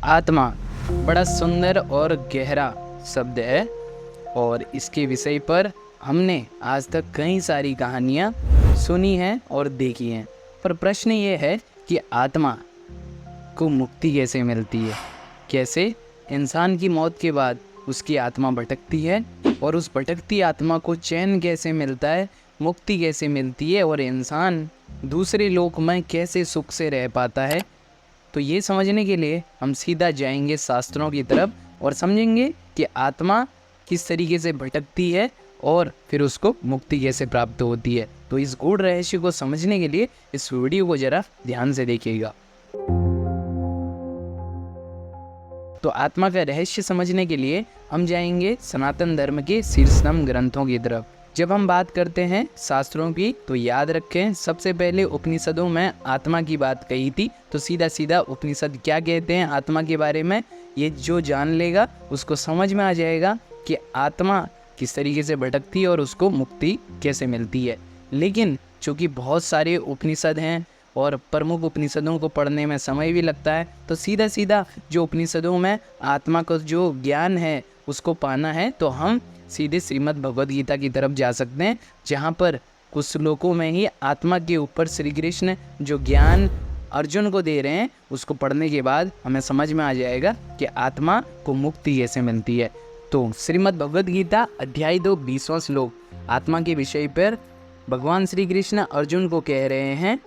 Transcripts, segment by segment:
आत्मा बड़ा सुंदर और गहरा शब्द है और इसके विषय पर हमने आज तक कई सारी कहानियाँ सुनी हैं और देखी हैं। पर प्रश्न ये है कि आत्मा को मुक्ति कैसे मिलती है। कैसे इंसान की मौत के बाद उसकी आत्मा भटकती है और उस भटकती आत्मा को चैन कैसे मिलता है, मुक्ति कैसे मिलती है और इंसान दूसरे लोक में कैसे सुख से रह पाता है। तो ये समझने के लिए हम सीधा जाएंगे शास्त्रों की तरफ और समझेंगे कि आत्मा किस तरीके से भटकती है और फिर उसको मुक्ति कैसे प्राप्त होती है। तो इस गूढ़ रहस्य को समझने के लिए इस वीडियो को ज़रा ध्यान से देखिएगा। तो आत्मा का रहस्य समझने के लिए हम जाएंगे सनातन धर्म के शीर्षतम ग्रंथों की तरफ। जब हम बात करते हैं शास्त्रों की तो याद रखें सबसे पहले उपनिषदों में आत्मा की बात कही थी। तो सीधा सीधा उपनिषद क्या कहते हैं आत्मा के बारे में, ये जो जान लेगा उसको समझ में आ जाएगा कि आत्मा किस तरीके से भटकती है और उसको मुक्ति कैसे मिलती है। लेकिन चूँकि बहुत सारे उपनिषद हैं और प्रमुख उपनिषदों को पढ़ने में समय भी लगता है, तो सीधा सीधा जो उपनिषदों में आत्मा का जो ज्ञान है उसको पाना है तो हम सीधे श्रीमद् भगवद गीता की तरफ जा सकते हैं, जहाँ पर कुछ श्लोकों में ही आत्मा के ऊपर श्री कृष्ण जो ज्ञान अर्जुन को दे रहे हैं उसको पढ़ने के बाद हमें समझ में आ जाएगा कि आत्मा को मुक्ति कैसे मिलती है। तो श्रीमद् भगवद गीता अध्याय 2 20वां श्लोक आत्मा के विषय पर भगवान श्री कृष्ण अर्जुन को कह रहे हैं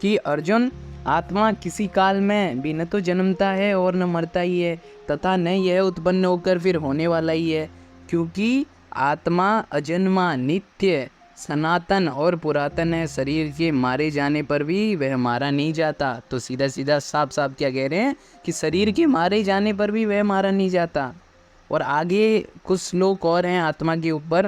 कि अर्जुन, आत्मा किसी काल में भी न तो जन्मता है और न मरता ही है तथा न यह उत्पन्न होकर फिर होने वाला ही है, क्योंकि आत्मा अजन्मा, नित्य, सनातन और पुरातन है। शरीर के मारे जाने पर भी वह मारा नहीं जाता। तो सीधा सीधा साफ साफ क्या कह रहे हैं कि शरीर के मारे जाने पर भी वह मारा नहीं जाता। और आगे कुछ श्लोक और हैं आत्मा के ऊपर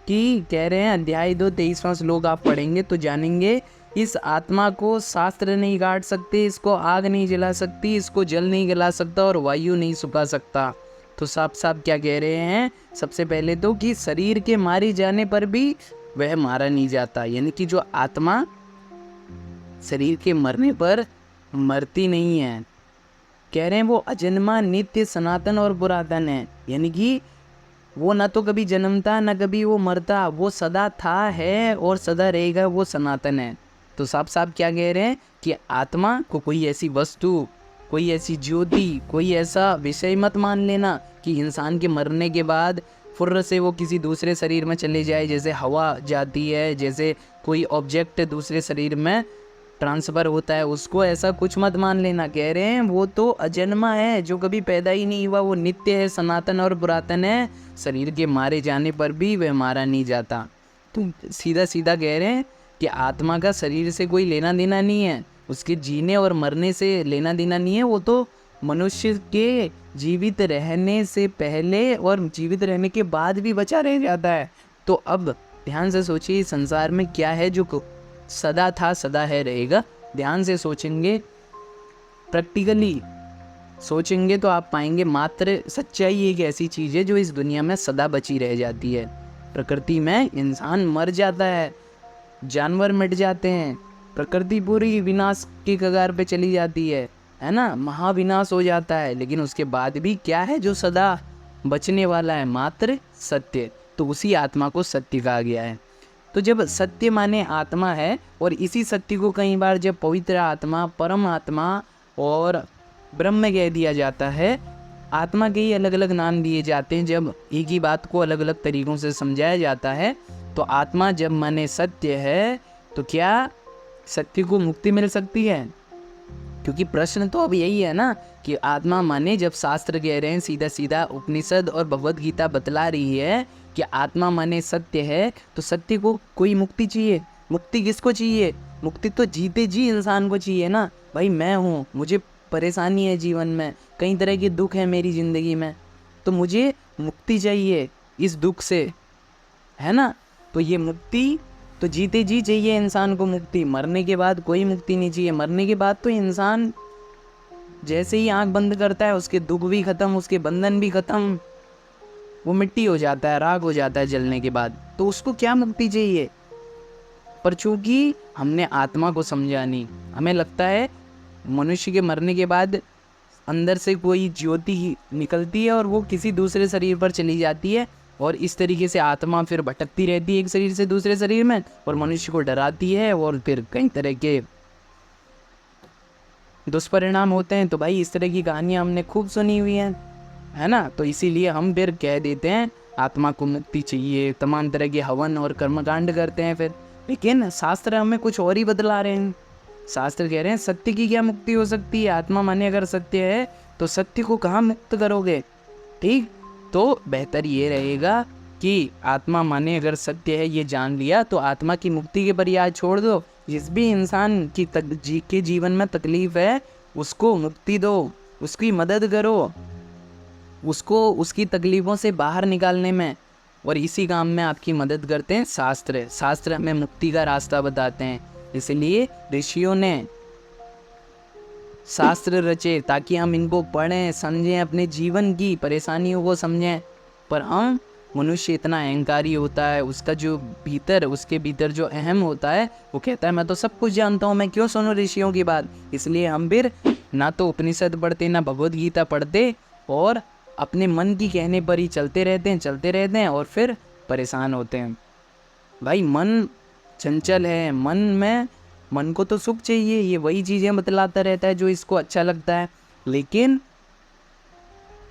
कि कह रहे हैं अध्याय 2 23वां श्लोक आप पढ़ेंगे तो जानेंगे, इस आत्मा को शास्त्र नहीं काट सकते, इसको आग नहीं जला सकती, इसको जल नहीं गला सकता और वायु नहीं सुखा सकता। तो साफ साफ क्या कह रहे हैं, सबसे पहले तो कि शरीर के मारे जाने पर भी वह मारा नहीं जाता, यानी कि जो आत्मा शरीर के मरने पर मरती नहीं है। कह रहे हैं वो अजन्मा, नित्य, सनातन और पुरातन है, यानी कि वो ना तो कभी जन्मता ना कभी वो मरता, वो सदा था, है और सदा रहेगा, वो सनातन है। तो साफ साफ क्या कह रहे हैं कि आत्मा को कोई ऐसी वस्तु, कोई ऐसी ज्योति, कोई ऐसा विषय मत मान लेना कि इंसान के मरने के बाद फुर्र से वो किसी दूसरे शरीर में चले जाए, जैसे हवा जाती है, जैसे कोई ऑब्जेक्ट दूसरे शरीर में ट्रांसफ़र होता है, उसको ऐसा कुछ मत मान लेना। कह रहे हैं वो तो अजन्मा है, जो कभी पैदा ही नहीं हुआ, वो नित्य है, सनातन और पुरातन है, शरीर के मारे जाने पर भी वह मारा नहीं जाता। तो सीधा सीधा कह रहे हैं कि आत्मा का शरीर से कोई लेना देना नहीं है, उसके जीने और मरने से लेना देना नहीं है, वो तो मनुष्य के जीवित रहने से पहले और जीवित रहने के बाद भी बचा रह जाता है। तो अब ध्यान से सोचिए संसार में क्या है जो सदा था, सदा है, रहेगा। ध्यान से सोचेंगे, प्रैक्टिकली सोचेंगे तो आप पाएंगे मात्र सच्चाई एक ऐसी चीज़ है जो इस दुनिया में सदा बची रह जाती है। प्रकृति में इंसान मर जाता है, जानवर मिट जाते हैं, प्रकृति पूरी विनाश के कगार पे चली जाती है ना, महाविनाश हो जाता है, लेकिन उसके बाद भी क्या है जो सदा बचने वाला है, मात्र सत्य। तो उसी आत्मा को सत्य कहा गया है। तो जब सत्य माने आत्मा है और इसी सत्य को कई बार जब पवित्र आत्मा, परम आत्मा और ब्रह्म कह दिया जाता है, आत्मा के ही अलग अलग नाम दिए जाते हैं। जब एक ही बात को अलग अलग तरीक़ों से समझाया जाता है तो आत्मा जब माने सत्य है तो क्या सत्य को मुक्ति मिल सकती है? क्योंकि प्रश्न तो अब यही है ना कि आत्मा माने, जब शास्त्र कह रहे हैं, सीधा सीधा उपनिषद और भगवद गीता बतला रही है कि आत्मा माने सत्य है, तो सत्य को कोई मुक्ति चाहिए। मुक्ति किसको चाहिए? मुक्ति तो जीते जी इंसान को चाहिए ना। भाई मैं हूँ, मुझे परेशानी है जीवन में, कई तरह के दुख है मेरी ज़िंदगी में, तो मुझे मुक्ति चाहिए इस दुख से, है ना। तो ये मुक्ति तो जीते जी चाहिए इंसान को मुक्ति, मरने के बाद कोई मुक्ति नहीं चाहिए। मरने के बाद तो इंसान जैसे ही आंख बंद करता है उसके दुख भी ख़त्म, उसके बंधन भी ख़त्म, वो मिट्टी हो जाता है, राख हो जाता है जलने के बाद। तो उसको क्या मुक्ति चाहिए? पर चूँकि हमने आत्मा को समझा नहीं, हमें लगता है मनुष्य के मरने के बाद अंदर से कोई ज्योति निकलती है और वो किसी दूसरे शरीर पर चली जाती है, और इस तरीके से आत्मा फिर भटकती रहती है एक शरीर से दूसरे शरीर में, और मनुष्य को डराती है, और फिर कई तरह के दुष्परिणाम होते हैं। तो भाई इस तरह की कहानियाँ हमने खूब सुनी हुई हैं, है ना। तो इसीलिए हम फिर कह देते हैं आत्मा को मुक्ति चाहिए, तमाम तरह के हवन और कर्मकांड करते हैं फिर। लेकिन शास्त्र हमें कुछ और ही बतला रहे हैं। शास्त्र कह रहे हैं सत्य की क्या मुक्ति हो सकती है, आत्मा माने अगर सत्य है तो सत्य को कहाँ मुक्त करोगे। ठीक, तो बेहतर ये रहेगा कि आत्मा माने अगर सत्य है ये जान लिया तो आत्मा की मुक्ति के प्रयास छोड़ दो। जिस भी इंसान की के जीवन में तकलीफ है उसको मुक्ति दो, उसकी मदद करो, उसको उसकी तकलीफ़ों से बाहर निकालने में, और इसी काम में आपकी मदद करते हैं शास्त्र। शास्त्र हमें मुक्ति का रास्ता बताते हैं, इसलिए ऋषियों ने शास्त्र रचे ताकि हम इनको पढ़ें, समझें, अपने जीवन की परेशानियों को समझें। पर हम मनुष्य इतना अहंकारी होता है, उसका जो भीतर, उसके भीतर जो अहम होता है वो कहता है मैं तो सब कुछ जानता हूँ, मैं क्यों सुनूं ऋषियों की बात। इसलिए हम फिर ना तो उपनिषद पढ़ते ना भगवद गीता पढ़ते, और अपने मन की कहने पर ही चलते रहते हैं और फिर परेशान होते हैं। भाई मन चंचल है, मन को तो सुख चाहिए, ये वही चीज़ें बतलाता रहता है जो इसको अच्छा लगता है। लेकिन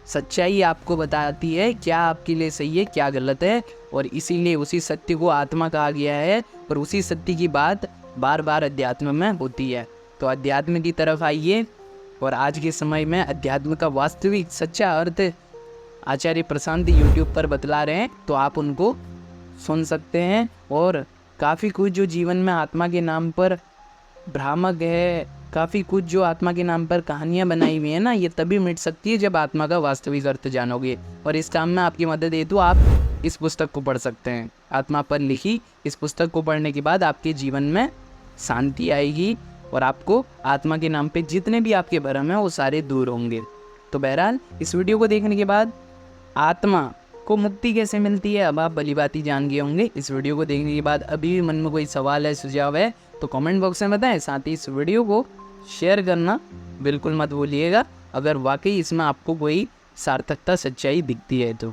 सच्चाई आपको बताती है क्या आपके लिए सही है क्या गलत है, और इसीलिए उसी सत्य को आत्मा कहा गया है, और उसी सत्य की बात बार बार अध्यात्म में होती है। तो अध्यात्म की तरफ आइए, और आज के समय में अध्यात्म का वास्तविक सच्चा अर्थ आचार्य प्रशांत यूट्यूब पर बतला रहे हैं, तो आप उनको सुन सकते हैं। और काफ़ी कुछ जो जीवन में आत्मा के नाम पर भ्रामक है, काफ़ी कुछ जो आत्मा के नाम पर कहानियाँ बनाई हुई हैं ना, ये तभी मिट सकती है जब आत्मा का वास्तविक अर्थ जानोगे। और इस काम में आपकी मदद हेतु आप इस पुस्तक को पढ़ सकते हैं, आत्मा पर लिखी। इस पुस्तक को पढ़ने के बाद आपके जीवन में शांति आएगी, और आपको आत्मा के नाम पे जितने भी आपके भ्रम हैं वो सारे दूर होंगे। तो बहरहाल इस वीडियो को देखने के बाद आत्मा को मुक्ति कैसे मिलती है अब आप भलीभांति जान गए होंगे। इस वीडियो को देखने के बाद अभी भी मन में कोई सवाल है, सुझाव है, तो कमेंट बॉक्स में बताएं। साथ ही इस वीडियो को शेयर करना बिल्कुल मत भूलिएगा अगर वाकई इसमें आपको कोई सार्थकता, सच्चाई दिखती है तो।